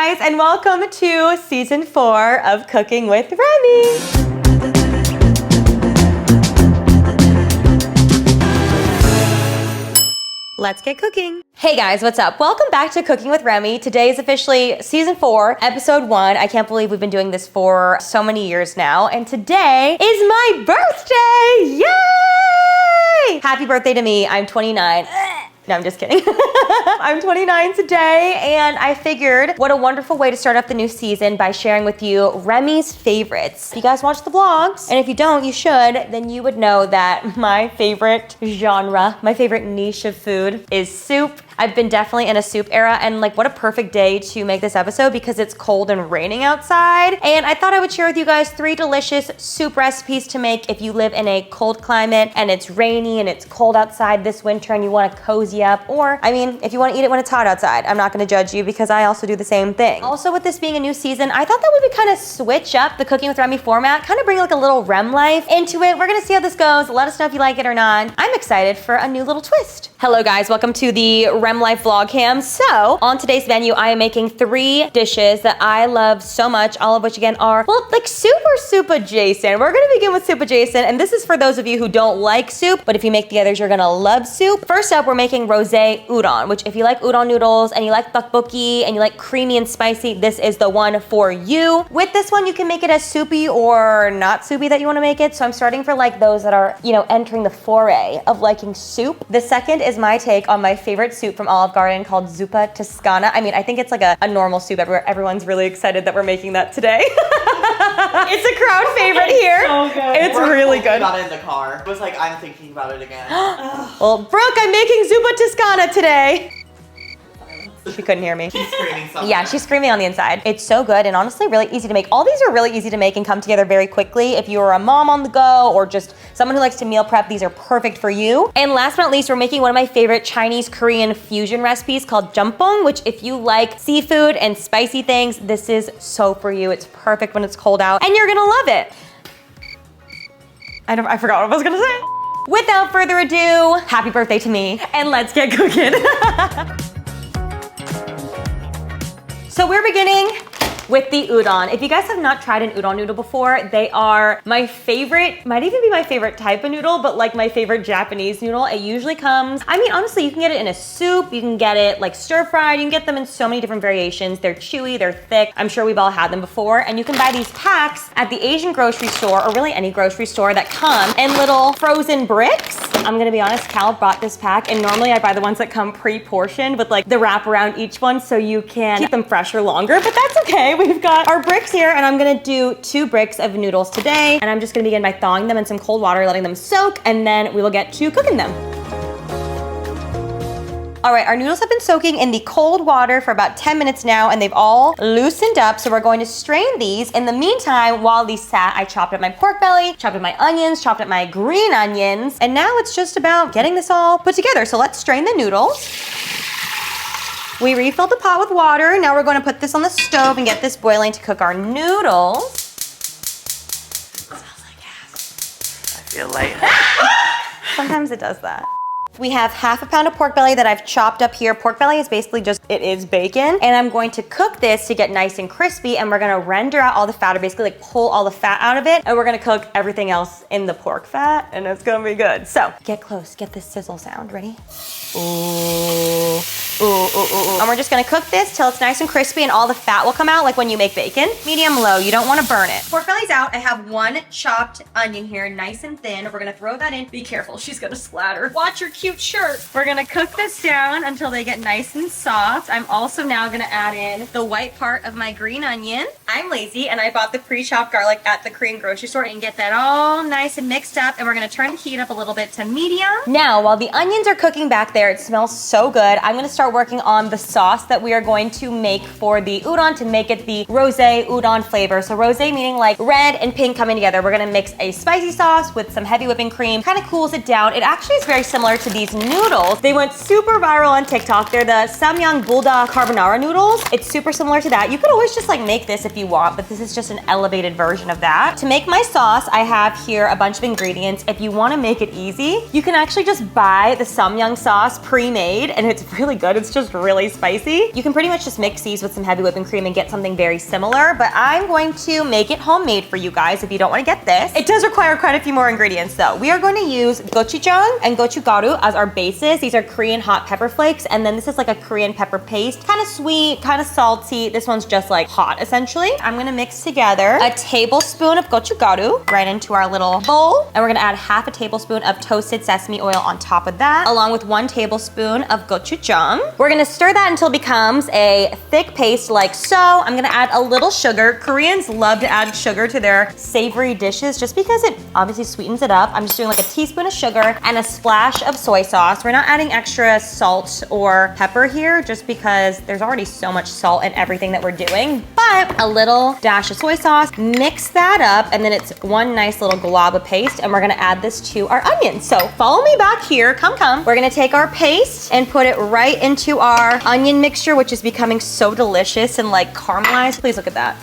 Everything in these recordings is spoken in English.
guys, and welcome to season 4 of Cooking with Remi. Let's get cooking. Hey guys, what's up? Welcome back to Cooking with Remi. Today is officially season 4, episode 1. I can't believe we've been doing this for so many years now. And today is my birthday! Yay! Happy birthday to me. I'm 29. No, I'm just kidding. I'm 29 today, and I figured what a wonderful way to start off the new season by sharing with you Remi's favorites. If you guys watch the vlogs, and if you don't, you should, then you would know that my favorite genre, my favorite niche of food is soup. I've been definitely in a soup era, and like what a perfect day to make this episode because it's cold and raining outside. And I thought I would share with you guys 3 delicious soup recipes to make if you live in a cold climate and it's rainy and it's cold outside this winter and you want to cozy up. Or, I mean, if you want to eat it when it's hot outside, I'm not going to judge you because I also do the same thing. Also, with this being a new season, I thought that we would kind of switch up the Cooking with Remi format, kind of bring like a little Rem life into it. We're going to see how this goes. Let us know if you like it or not. I'm excited for a new little twist. Hello guys, welcome to the Rem Life vlog cam. So on today's menu, I am making 3 dishes that I love so much, all of which again are, well, like soup or soup adjacent. We're gonna begin with soup adjacent, and this is for those of you who don't like soup, but if you make the others, you're gonna love soup. First up, we're making Rosé udon, which if you like udon noodles and you like tteokbokki and you like creamy and spicy, this is the one for you. With this one, you can make it as soupy or not soupy that you wanna make it. So I'm starting for like those that are, you know, entering the foray of liking soup. The second is my take on my favorite soup from Olive Garden called zuppa toscana. I mean, I think it's like a normal soup everywhere. Everyone's really excited that we're making that today. It's a crowd favorite here. So good. It's really good. Got it in the car. It was like, I'm thinking about it again. Well, Brooke, I'm making zuppa toscana today. She couldn't hear me. She's screaming something. Yeah, she's screaming on the inside. It's so good and honestly really easy to make. All these are really easy to make and come together very quickly. If you're a mom on the go or just someone who likes to meal prep, these are perfect for you. And last but not least, we're making one of my favorite Chinese Korean fusion recipes called jjampong, which if you like seafood and spicy things, this is so for you. It's perfect when it's cold out and you're gonna love it. I forgot what I was gonna say. Without further ado, happy birthday to me and let's get cooking. So we're beginning with the udon. If you guys have not tried an udon noodle before, they are my favorite, might even be my favorite type of noodle, but like my favorite Japanese noodle. It usually comes, I mean, honestly, you can get it in a soup, you can get it like stir fried, you can get them in so many different variations. They're chewy, they're thick. I'm sure we've all had them before. And you can buy these packs at the Asian grocery store or really any grocery store that come in little frozen bricks. I'm gonna be honest, Cal brought this pack and normally I buy the ones that come pre-portioned with like the wrap around each one so you can keep them fresher longer, but that's okay. We've got our bricks here and I'm gonna do 2 bricks of noodles today. And I'm just gonna begin by thawing them in some cold water, letting them soak, and then we will get to cooking them. All right, our noodles have been soaking in the cold water for about 10 minutes now and they've all loosened up. So we're going to strain these. In the meantime, while these sat, I chopped up my pork belly, chopped up my onions, chopped up my green onions. And now it's just about getting this all put together. So let's strain the noodles. We refilled the pot with water. Now we're going to put this on the stove and get this boiling to cook our noodles. It smells like gas. I feel like Sometimes it does that. We have half a pound of pork belly that I've chopped up here. Pork belly is basically just, it is bacon. And I'm going to cook this to get nice and crispy and we're gonna render out all the fat or basically like pull all the fat out of it. And we're gonna cook everything else in the pork fat and it's gonna be good. So get close, get this sizzle sound, ready? Ooh. Ooh, ooh, ooh, ooh. And we're just gonna cook this till it's nice and crispy and all the fat will come out like when you make bacon. Medium low, you don't wanna burn it. Pork belly's out. I have 1 chopped onion here, nice and thin. We're gonna throw that in. Be careful, she's gonna splatter. Watch your cute shirt. We're gonna cook this down until they get nice and soft. I'm also now gonna add in the white part of my green onion. I'm lazy and I bought the pre-chopped garlic at the Korean grocery store and get that all nice and mixed up. And we're gonna turn the heat up a little bit to medium. Now, while the onions are cooking back there, it smells so good. I'm gonna start working on the sauce that we are going to make for the udon to make it the rosé udon flavor. So rosé meaning like red and pink coming together. We're gonna mix a spicy sauce with some heavy whipping cream, kind of cools it down. It actually is very similar to the these noodles. They went super viral on TikTok. They're the Samyang Bulda carbonara noodles. It's super similar to that. You could always just like make this if you want, but this is just an elevated version of that. To make my sauce, I have here a bunch of ingredients. If you want to make it easy, you can actually just buy the Samyang sauce pre-made, and it's really good. It's just really spicy. You can pretty much just mix these with some heavy whipping cream and get something very similar, but I'm going to make it homemade for you guys if you don't want to get this. It does require quite a few more ingredients though. We are going to use gochujang and gochugaru as our bases. These are Korean hot pepper flakes, and then this is like a Korean pepper paste. Kind of sweet, kind of salty. This one's just like hot essentially. I'm gonna mix together a tablespoon of gochugaru right into our little bowl, and we're gonna add half a tablespoon of toasted sesame oil on top of that, along with 1 tablespoon of gochujang. We're gonna stir that until it becomes a thick paste like so. I'm gonna add a little sugar. Koreans love to add sugar to their savory dishes just because it obviously sweetens it up. I'm just doing like a teaspoon of sugar and a splash of soy sauce. We're not adding extra salt or pepper here just because there's already so much salt in everything that we're doing, but a little dash of soy sauce, mix that up, and then it's one nice little glob of paste, and we're gonna add this to our onions. So follow me back here, come. We're gonna take our paste and put it right into our onion mixture, which is becoming so delicious and like caramelized. Please look at that.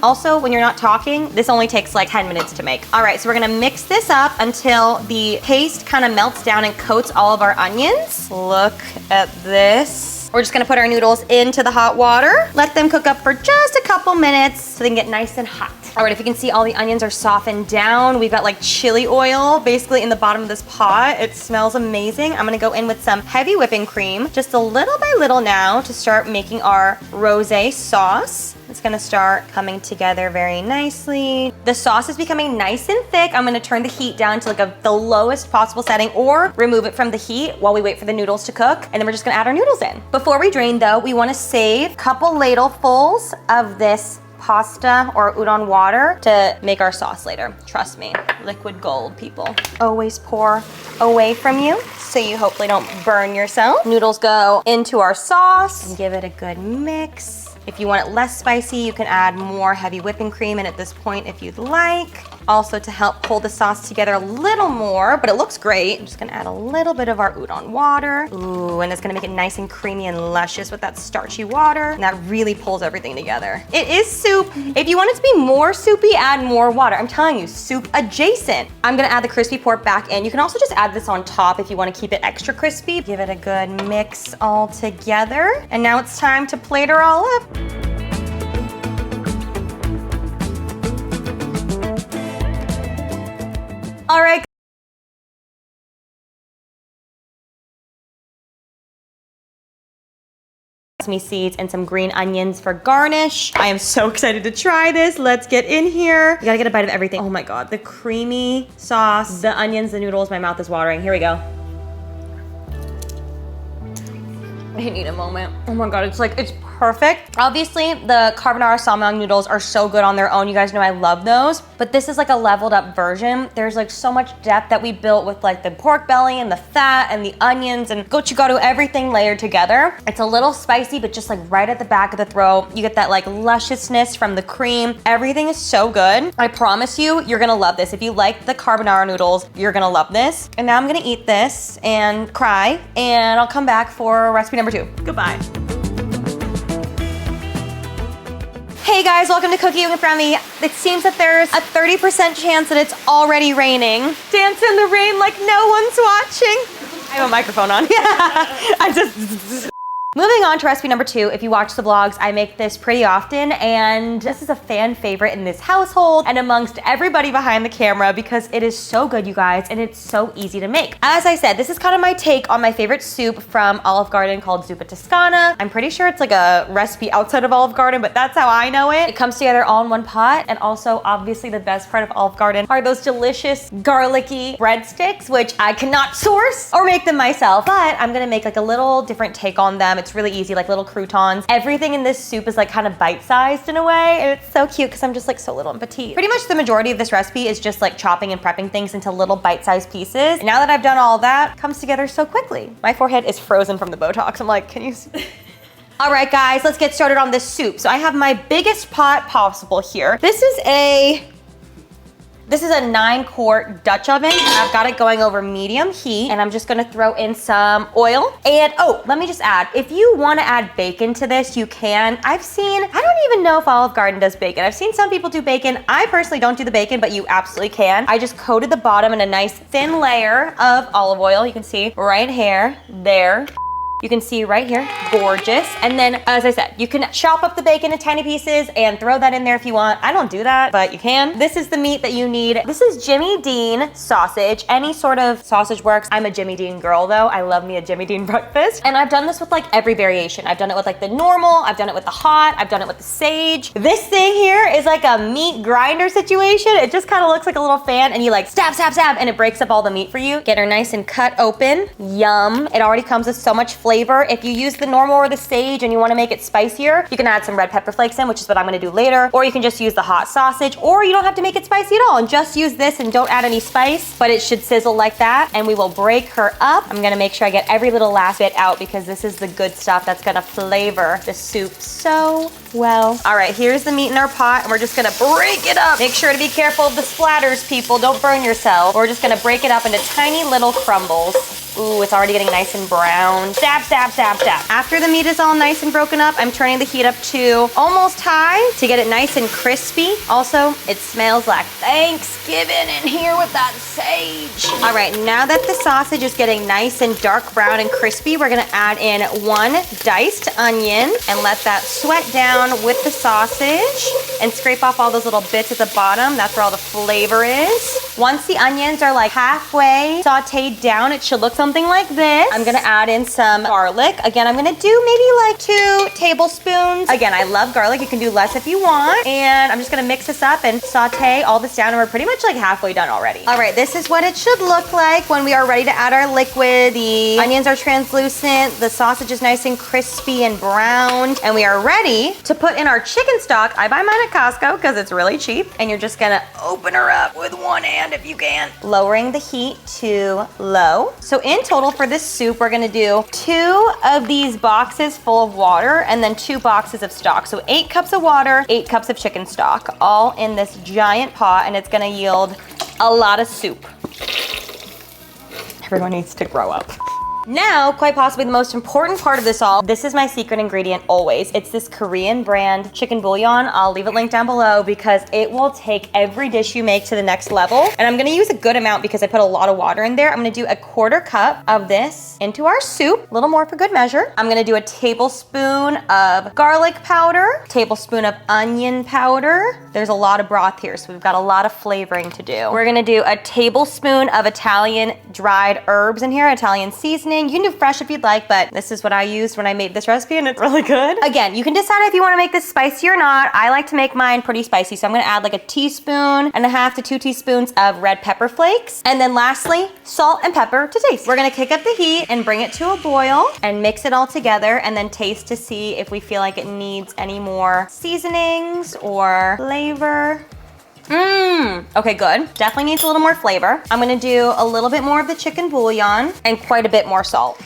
Also, when you're not talking, this only takes like 10 minutes to make. All right, so we're gonna mix this up until the paste kind of melts down and coats all of our onions. Look at this. We're just gonna put our noodles into the hot water, let them cook up for just a couple minutes so they can get nice and hot. All right, if you can see, all the onions are softened down. We've got like chili oil basically in the bottom of this pot. It smells amazing. I'm gonna go in with some heavy whipping cream, just a little by little now, to start making our rosé sauce. It's gonna start coming together very nicely. The sauce is becoming nice and thick. I'm gonna turn the heat down to like the lowest possible setting, or remove it from the heat while we wait for the noodles to cook. And then we're just gonna add our noodles in. Before we drain though, we wanna save a couple ladlefuls of this pasta or udon water to make our sauce later. Trust me, liquid gold, people. Always pour away from you so you hopefully don't burn yourself. Noodles go into our sauce and give it a good mix. If you want it less spicy, you can add more heavy whipping cream in at this point if you'd like. Also, to help hold the sauce together a little more, but it looks great, I'm just gonna add a little bit of our udon water. Ooh, and it's gonna make it nice and creamy and luscious with that starchy water, and that really pulls everything together. It is soup. If you want it to be more soupy, add more water. I'm telling you, soup adjacent. I'm gonna add the crispy pork back in. You can also just add this on top if you wanna keep it extra crispy. Give it a good mix all together. And now it's time to plate her all up. All right. Sesame seeds and some green onions for garnish. I am so excited to try this. Let's get in here. You gotta get a bite of everything. Oh my God, the creamy sauce, the onions, the noodles, my mouth is watering. Here we go. I need a moment. Oh my God, it's perfect. Obviously, the carbonara samyang noodles are so good on their own. You guys know I love those, but this is like a leveled up version. There's like so much depth that we built with like the pork belly and the fat and the onions and gochugaru, everything layered together. It's a little spicy, but just like right at the back of the throat. You get that like lusciousness from the cream. Everything is so good. I promise you, you're gonna love this. If you like the carbonara noodles, you're gonna love this. And now I'm gonna eat this and cry, and I'll come back for recipe number 2. Goodbye. Hey guys, welcome to Cooking with Remy. It seems that there's a 30% chance that it's already raining. Dance in the rain like no one's watching. I have a microphone on. Yeah. Moving on to recipe number 2. If you watch the vlogs, I make this pretty often, and this is a fan favorite in this household and amongst everybody behind the camera because it is so good, you guys, and it's so easy to make. As I said, this is kind of my take on my favorite soup from Olive Garden called zuppa toscana. I'm pretty sure it's like a recipe outside of Olive Garden, but that's how I know it. It comes together all in one pot, and also obviously the best part of Olive Garden are those delicious garlicky breadsticks, which I cannot source or make them myself, but I'm gonna make like a little different take on them. It's really easy, like little croutons. Everything in this soup is like kind of bite-sized in a way, and it's so cute because I'm just like so little and petite. Pretty much the majority of this recipe is just like chopping and prepping things into little bite-sized pieces. And now that I've done all that, it comes together so quickly. My forehead is frozen from the Botox. I'm like, can you see? All right, guys, let's get started on this soup. So I have my biggest pot possible here. This is a This is a 9-quart Dutch oven. I've got it going over medium heat, and I'm just gonna throw in some oil. And oh, let me just add, if you wanna add bacon to this, you can. I don't even know if Olive Garden does bacon. I've seen some people do bacon. I personally don't do the bacon, but you absolutely can. I just coated the bottom in a nice thin layer of olive oil. You can see right here, there. You can see right here, gorgeous. And then, as I said, you can chop up the bacon in tiny pieces and throw that in there if you want. I don't do that, but you can. This is the meat that you need. This is Jimmy Dean sausage. Any sort of sausage works. I'm a Jimmy Dean girl though. I love me a Jimmy Dean breakfast. And I've done this with like every variation. I've done it with like the normal, I've done it with the hot, I've done it with the sage. This thing here is like a meat grinder situation. It just kind of looks like a little fan and you like stab, stab, stab, and it breaks up all the meat for you. Get her nice and cut open. Yum. It already comes with so much flavor. If you use the normal or the sage and you want to make it spicier, you can add some red pepper flakes in, which is what I'm going to do later, or you can just use the hot sausage, or you don't have to make it spicy at all and just use this and don't add any spice, but it should sizzle like that. And we will break her up. I'm going to make sure I get every little last bit out because this is the good stuff that's going to flavor the soup so well. All right, here's the meat in our pot and we're just going to break it up. Make sure to be careful of the splatters, people. Don't burn yourself. We're just going to break it up into tiny little crumbles. Ooh, it's already getting nice and brown. Stab, stab, stab, stab. After the meat is all nice and broken up, I'm turning the heat up to almost high to get it nice and crispy. Also, it smells like Thanksgiving in here with that sage. All right, now that the sausage is getting nice and dark brown and crispy, we're gonna add in 1 diced onion and let that sweat down with the sausage and scrape off all those little bits at the bottom. That's where all the flavor is. Once the onions are like halfway sauteed down, it should look something like this. I'm gonna add in some garlic. Again, I'm gonna do maybe like 2 tablespoons. Again, I love garlic. You can do less if you want. And I'm just gonna mix this up and saute all this down, and we're pretty much like halfway done already. All right, this is what it should look like when we are ready to add our liquid. The onions are translucent, the sausage is nice and crispy and browned, and we are ready to put in our chicken stock. I buy mine at Costco because it's really cheap. And you're just gonna open her up with one hand if you can. Lowering the heat to low. So in total for this soup, we're gonna do 2 of these boxes full of water and then 2 boxes of stock. So 8 cups of water, 8 cups of chicken stock, all in this giant pot, and it's gonna yield a lot of soup. Everyone needs to grow up. Now, quite possibly the most important part of this all, this is my secret ingredient always. It's this Korean brand chicken bouillon. I'll leave it linked down below because it will take every dish you make to the next level. And I'm gonna use a good amount because I put a lot of water in there. I'm gonna do a 1/4 cup of this into our soup, a little more for good measure. I'm gonna do a tablespoon of garlic powder, tablespoon of onion powder. There's a lot of broth here, so we've got a lot of flavoring to do. We're gonna do a tablespoon of Italian dried herbs in here, Italian seasoning. You can do fresh if you'd like, but this is what I used when I made this recipe and it's really good. Again, you can decide if you wanna make this spicy or not. I like to make mine pretty spicy, so I'm gonna add like 1.5 teaspoons to 2 teaspoons of red pepper flakes. And then lastly, salt and pepper to taste. We're gonna kick up the heat and bring it to a boil and mix it all together and then taste to see if we feel like it needs any more seasonings or flavor. Okay, good. Definitely needs a little more flavor. I'm gonna do a little bit more of the chicken bouillon and quite a bit more salt.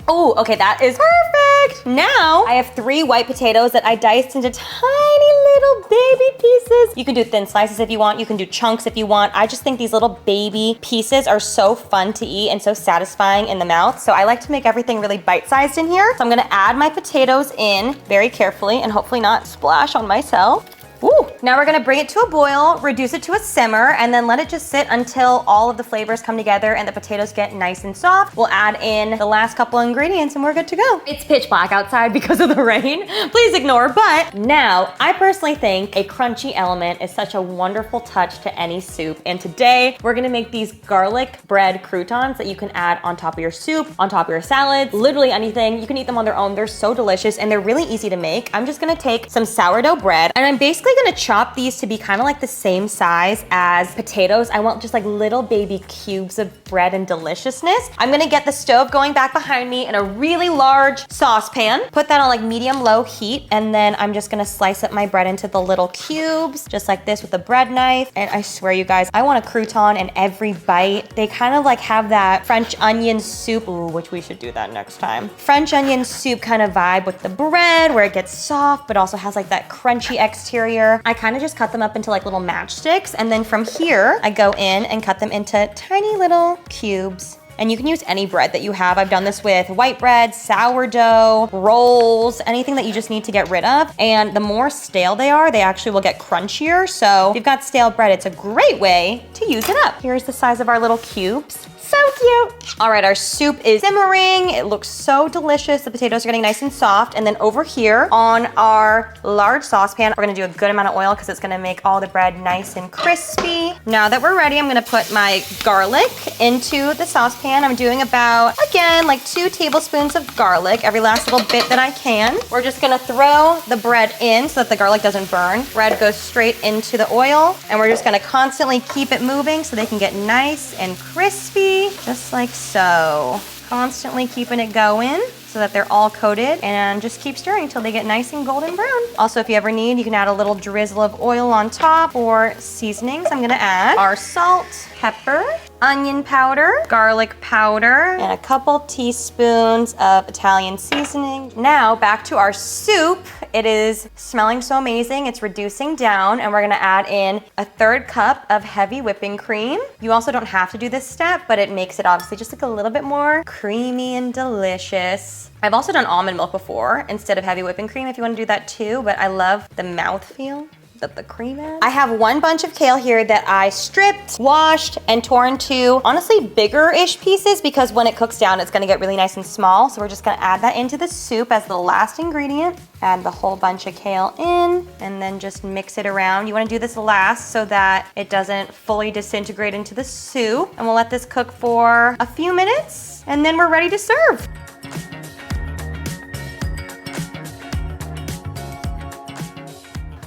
Oh, okay, that is perfect. Now, I have 3 white potatoes that I diced into tiny little baby pieces. You can do thin slices if you want. You can do chunks if you want. I just think these little baby pieces are so fun to eat and so satisfying in the mouth. So I like to make everything really bite-sized in here. So I'm gonna add my potatoes in very carefully and hopefully not splash on myself. Ooh. Now we're gonna bring it to a boil, reduce it to a simmer, and then let it just sit until all of the flavors come together and the potatoes get nice and soft. We'll add in the last couple ingredients and we're good to go. It's pitch black outside because of the rain. Please ignore, but now I personally think a crunchy element is such a wonderful touch to any soup. And today we're gonna make these garlic bread croutons that you can add on top of your soup, on top of your salads, literally anything. You can eat them on their own. They're so delicious and they're really easy to make. I'm just gonna take some sourdough bread and I'm basically gonna chop these to be kind of like the same size as potatoes. I want just like little baby cubes of bread and deliciousness. I'm gonna get the stove going back behind me in a really large saucepan. Put that on like medium-low heat, and then I'm just gonna slice up my bread into the little cubes, just like this with a bread knife. And I swear, you guys, I want a crouton in every bite. They kind of like have that French onion soup, ooh, which we should do that next time. French onion soup kind of vibe with the bread, where it gets soft, but also has like that crunchy exterior. I kind of just cut them up into like little matchsticks, and then from here, I go in and cut them into tiny little cubes. And you can use any bread that you have. I've done this with white bread, sourdough, rolls, anything that you just need to get rid of. And the more stale they are, they actually will get crunchier. So if you've got stale bread, it's a great way to use it up. Here's the size of our little cubes. So cute. All right, our soup is simmering. It looks so delicious. The potatoes are getting nice and soft. And then over here on our large saucepan, we're gonna do a good amount of oil because it's gonna make all the bread nice and crispy. Now that we're ready, I'm gonna put my garlic into the saucepan. I'm doing about, again, like 2 tablespoons of garlic, every last little bit that I can. We're just gonna throw the bread in so that the garlic doesn't burn. Bread goes straight into the oil, and we're just gonna constantly keep it moving so they can get nice and crispy. Just like so. Constantly keeping it going so that they're all coated, and just keep stirring until they get nice and golden brown. Also, if you ever need, you can add a little drizzle of oil on top. For seasonings, I'm gonna add our salt, pepper, onion powder, garlic powder, and a couple teaspoons of Italian seasoning. Now back to our soup. It is smelling so amazing. It's reducing down, and we're gonna add in a 1/3 cup of heavy whipping cream. You also don't have to do this step, but it makes it obviously just like a little bit more creamy and delicious. I've also done almond milk before instead of heavy whipping cream if you want to do that too, but I love the mouthfeel that the cream is. I have 1 bunch of kale here that I stripped, washed, and tore into honestly bigger-ish pieces because when it cooks down, it's gonna get really nice and small. So we're just gonna add that into the soup as the last ingredient. Add the whole bunch of kale in, and then just mix it around. You wanna do this last so that it doesn't fully disintegrate into the soup. And we'll let this cook for a few minutes, and then we're ready to serve.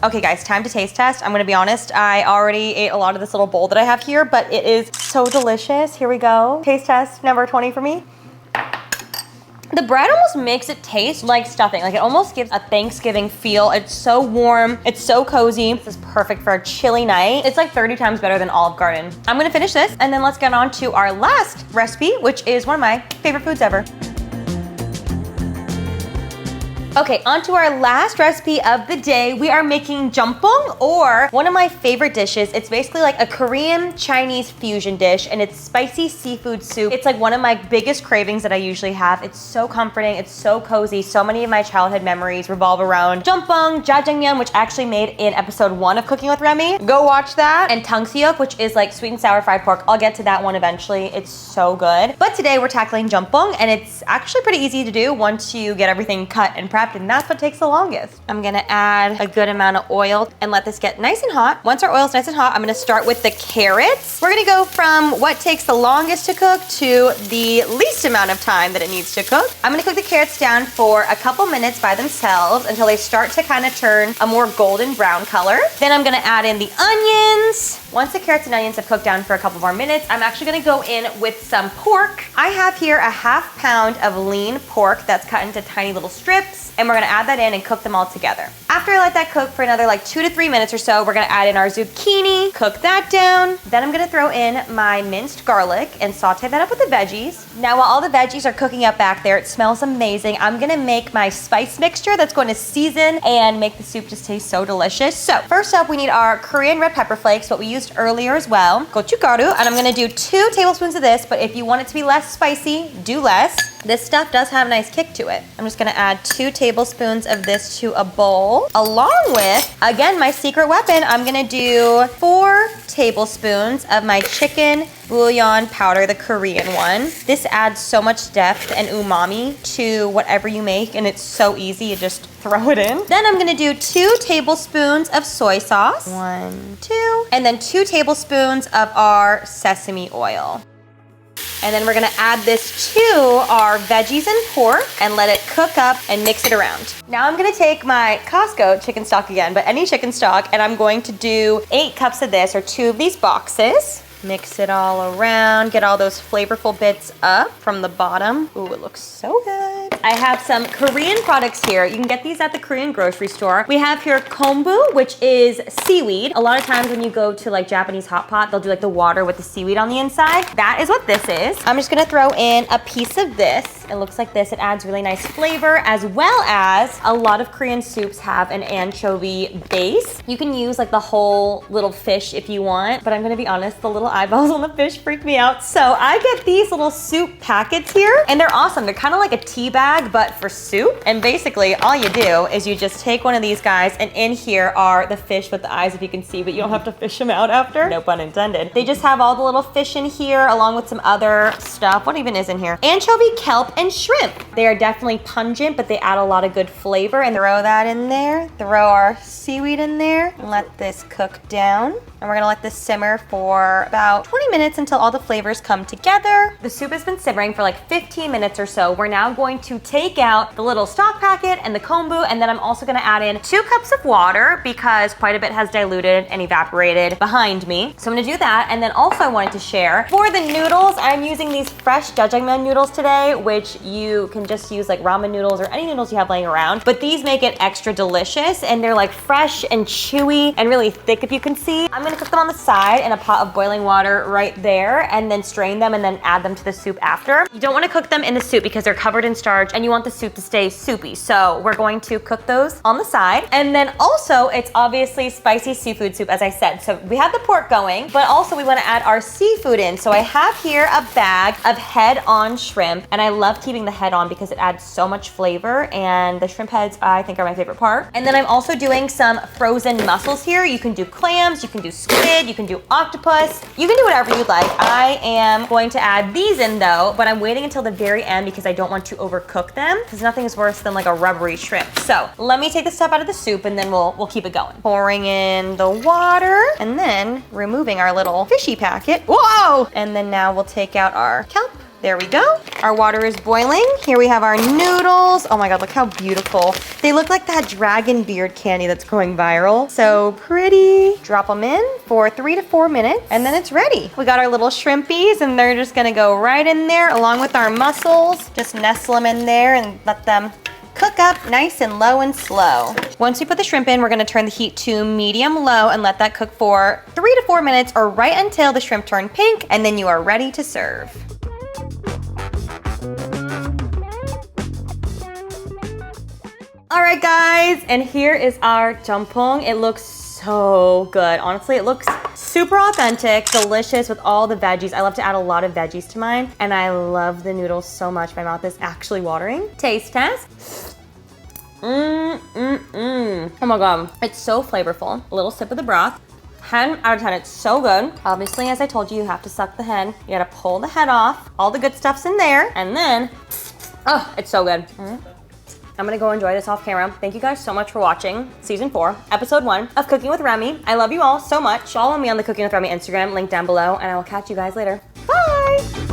Okay guys, time to taste test. I'm gonna be honest, I already ate a lot of this little bowl that I have here, but it is so delicious. Here we go. Taste test number 20 for me. The bread almost makes it taste like stuffing. Like it almost gives a Thanksgiving feel. It's so warm, it's so cozy. This is perfect for a chilly night. It's like 30 times better than Olive Garden. I'm gonna finish this, and then let's get on to our last recipe, which is one of my favorite foods ever. Okay, on to our last recipe of the day. We are making jjampong, or one of my favorite dishes. It's basically like a Korean Chinese fusion dish, and it's spicy seafood soup. It's like one of my biggest cravings that I usually have. It's so comforting, it's so cozy. So many of my childhood memories revolve around jjampong, jjajangmyeon, which I actually made in episode 1 of Cooking with Remi. Go watch that. And tangseok, which is like sweet and sour fried pork. I'll get to that one eventually. It's so good. But today we're tackling jjampong, and it's actually pretty easy to do once you get everything cut and prepped, and that's what takes the longest. I'm gonna add a good amount of oil and let this get nice and hot. Once our oil's nice and hot, I'm gonna start with the carrots. We're gonna go from what takes the longest to cook to the least amount of time that it needs to cook. I'm gonna cook the carrots down for a couple minutes by themselves until they start to kind of turn a more golden brown color. Then I'm gonna add in the onions. Once the carrots and onions have cooked down for a couple more minutes, I'm actually gonna go in with some pork. I have here a 1/2 pound of lean pork that's cut into tiny little strips, and we're gonna add that in and cook them all together. After I let that cook for another like 2 to 3 minutes or so, we're gonna add in our zucchini, cook that down. Then I'm gonna throw in my minced garlic and saute that up with the veggies. Now while all the veggies are cooking up back there, it smells amazing. I'm gonna make my spice mixture that's going to season and make the soup just taste so delicious. So first up, we need our Korean red pepper flakes, what we used earlier as well, gochugaru, and I'm gonna do 2 tablespoons of this, but if you want it to be less spicy, do less. This stuff does have a nice kick to it. I'm just gonna add 2 tablespoons of this to a bowl, along with, again, my secret weapon, I'm gonna do 4 tablespoons of my chicken bouillon powder, the Korean one. This adds so much depth and umami to whatever you make, and it's so easy, you just throw it in. Then I'm gonna do 2 tablespoons of soy sauce, 1, 2, and then 2 tablespoons of our sesame oil. And then we're gonna add this to our veggies and pork and let it cook up and mix it around. Now I'm gonna take my Costco chicken stock again, but any chicken stock, and I'm going to do 8 cups of this, or 2 of these boxes. Mix it all around, get all those flavorful bits up from the bottom. Ooh, it looks so good. I have some Korean products here. You can get these at the Korean grocery store. We have here kombu, which is seaweed. A lot of times when you go to like Japanese hot pot, they'll do like the water with the seaweed on the inside. That is what this is. I'm just gonna throw in a piece of this. It looks like this. It adds really nice flavor, as well as a lot of Korean soups have an anchovy base. You can use like the whole little fish if you want, but I'm gonna be honest, the little eyeballs on the fish freak me out. So I get these little soup packets here, and they're awesome. They're kind of like a tea bag, but for soup. And basically all you do is you just take one of these guys, and in here are the fish with the eyes, if you can see, but you don't have to fish them out after. No pun intended. They just have all the little fish in here along with some other stuff. What even is in here? Anchovy, kelp, and shrimp. They are definitely pungent, but they add a lot of good flavor. And throw that in there. Throw our seaweed in there. And let this cook down. And we're gonna let this simmer for about 20 minutes until all the flavors come together. The soup has been simmering for like 15 minutes or so. We're now going to take out the little stock packet and the kombu, and then I'm also gonna add in 2 cups of water because quite a bit has diluted and evaporated behind me. So I'm gonna do that, and then also I wanted to share, for the noodles, I'm using these fresh jjajangmyeon noodles today, which you can just use like ramen noodles or any noodles you have laying around, but these make it extra delicious, and they're like fresh and chewy and really thick, if you can see. I'm gonna cook them on the side in a pot of boiling water right there, and then strain them and then add them to the soup after. You don't want to cook them in the soup because they're covered in starch and you want the soup to stay soupy. So we're going to cook those on the side. And then also it's obviously spicy seafood soup, as I said. So we have the pork going, but also we want to add our seafood in. So I have here a bag of head-on shrimp, and I love keeping the head on because it adds so much flavor, and the shrimp heads I think are my favorite part. And then I'm also doing some frozen mussels here. You can do clams, you can do squid, you can do octopus, you can do whatever you'd like. I am going to add these in though, but I'm waiting until the very end because I don't want to overcook them, because nothing is worse than like a rubbery shrimp. So let me take this stuff out of the soup, and then we'll keep it going. Pouring in the water, and then removing our little fishy packet. Whoa! And then now we'll take out our kelp. There we go. Our water is boiling. Here we have our noodles. Oh my God, look how beautiful. They look like that dragon beard candy that's going viral. So pretty. Drop them in for 3 to 4 minutes, and then it's ready. We got our little shrimpies, and they're just gonna go right in there along with our mussels. Just nestle them in there and let them cook up nice and low and slow. Once we put the shrimp in, we're gonna turn the heat to medium low and let that cook for 3 to 4 minutes, or right until the shrimp turn pink, and then you are ready to serve. All right, guys, and here is our jjampong. It looks so good. Honestly, it looks super authentic, delicious with all the veggies. I love to add a lot of veggies to mine, and I love the noodles so much. My mouth is actually watering. Taste test. Oh my God, it's so flavorful. A little sip of the broth. 10 out of 10, it's so good. Obviously, as I told you, you have to suck the head. You gotta pull the head off. All the good stuff's in there, and then, oh, it's so good. I'm gonna go enjoy this off camera. Thank you guys so much for watching season 4, episode 1 of Cooking with Remi. I love you all so much. Follow me on the Cooking with Remi Instagram, link down below, and I will catch you guys later. Bye!